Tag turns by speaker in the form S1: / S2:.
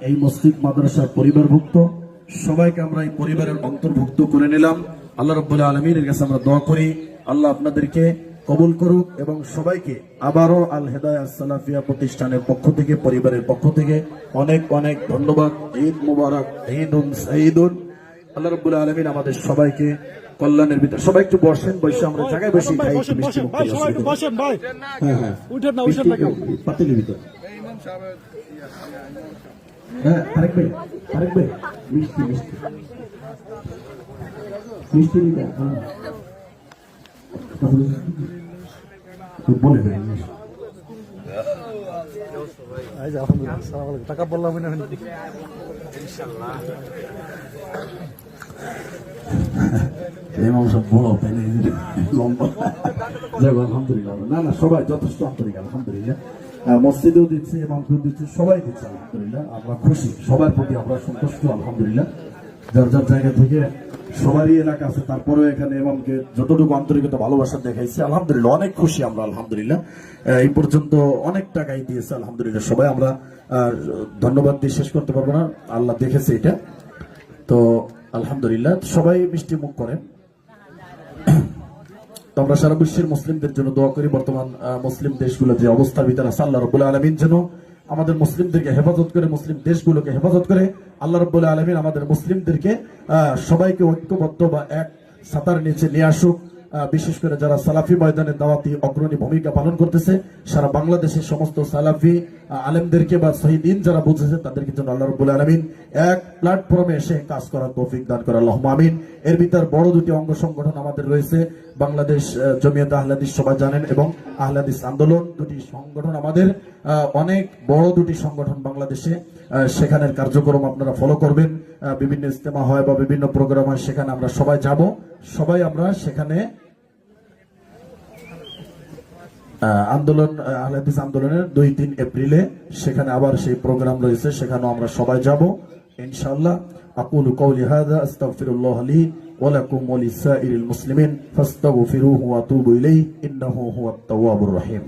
S1: এই মসজিদ মাদ্রাসার পরিবারভুক্ত, সবাইকে আমরা এই পরিবারের অন্তর্ভুক্ত করে নিলাম। আল্লাহ রাব্বুল আলামিনের কাছে আমরা দোয়া করি আল্লাহ আপনাদেরকে কবুল করুক এবং সবাইকে আবারও আল হেদায়াহ সালাফিয়া প্রতিষ্ঠানের পক্ষ থেকে, পরিবারের পক্ষ থেকে অনেক অনেক ধন্যবাদ। ঈদ মুবারক, ঈদুন সাঈদুন। আল্লাহ রাব্বুল আলামিন আমাদের সবাইকে কল্যাণের ভিতরে, সবাই একটু বসেন, বসে আমরা জায়গায় বসে খাই।
S2: বসেন ভাই,
S1: হ্যাঁ,
S2: উঠেন না, উঠেন না কেউ
S1: পাতিলের ভিতর। হ্যাঁ, আরেক ভাই, আরেক ভাই, মিষ্টি মিষ্টি মিষ্টি দিতে বলে দেন।
S2: টাকা বললাম না
S1: সব বড় লম্বা। আলহামদুলিল্লাহ, না না সবাই যথেষ্ট আন্তরিক আলহামদুলিল্লাহ। মসজিদেও দিচ্ছে, ইমামকেও দিচ্ছে, সবাই দিচ্ছে আলহামদুলিল্লাহ। আমরা খুশি, সবার প্রতি আমরা সন্তুষ্ট আলহামদুলিল্লাহ। যার যার জায়গা থেকে সবারই এলাকা আছে, তারপরেও এখানে ইমামকে যতটুকু আন্তরিকতা ভালোবাসা দেখাইছে আলহামদুলিল্লাহ, অনেক খুশি আমরা আলহামদুলিল্লাহ। এই পর্যন্ত অনেক টাকাই দিয়েছে আলহামদুলিল্লাহ সবাই। আমরা ধন্যবাদ দিয়ে শেষ করতে পারবো না, আল্লাহ দেখেছে এটা। তো আলহামদুলিল্লাহ সবাই মিষ্টি মুখ করেন। তো আমরা সারা বিশ্বের মুসলিমদের জন্য দোয়া করি। বর্তমান মুসলিম দেশগুলো যে অবস্থার ভিতরে আছে, আল্লাহ রাব্বুল আলামিন যেন আমাদের মুসলিমদেরকে হেফাজত করে, মুসলিম দেশগুলোকে হেফাজত করে। আল্লাহ রাব্বুল আলামিন আমাদের মুসলিমদেরকে সবাইকে ঐক্যবদ্ধ বা এক ছাতার নিচে নিয়ে আসুক। বিশেষ করে যারা সালাফি ময়দানে দাওয়াতি অগ্রণী ভূমিকা পালন করতেছে, সারা বাংলাদেশের সমস্ত সালাফি আলেমদেরকে বা শহীদিন যারা বুঝেছে তাদেরকে জন্য আল্লাহ রাব্বুল আলামিন এক প্ল্যাটফর্মে এসে কাজ করার তৌফিক দান করে আল্লাহুম্মা আমিন। এর ভিতর বড় দুটি অঙ্গ সংগঠন আমাদের রয়েছে, বাংলাদেশ জমিয়ত আহলে হাদিস সবাই জানেন, এবং আহলে হাদিস আন্দোলন। দুটি সংগঠন আমাদের, অনেক বড় দুটি সংগঠন বাংলাদেশে। সেখানের কার্যক্রম আপনারা ফলো করবেন। বিভিন্ন ইজতেমা হয় বা বিভিন্ন প্রোগ্রাম হয়, সেখানে আমরা সবাই যাব। সবাই আমরা সেখানে আন্দোলন, আহলে হাদিস আন্দোলনের 2-3 এপ্রিলে সেখানে আবার সেই প্রোগ্রাম রয়েছে, সেখানেও আমরা সবাই যাব ইনশাআল্লাহ। আকুলু কওলি হাযা আস্তাগফিরুল্লাহ লি ওয়া লাকুম ওয়া লিসাইরিল মুসলিমিন ফাস্তাগফিরুহু ওয়া তুবু ইলাইহি ইন্নাহু হুয়াত তাওয়াবুর রহিম।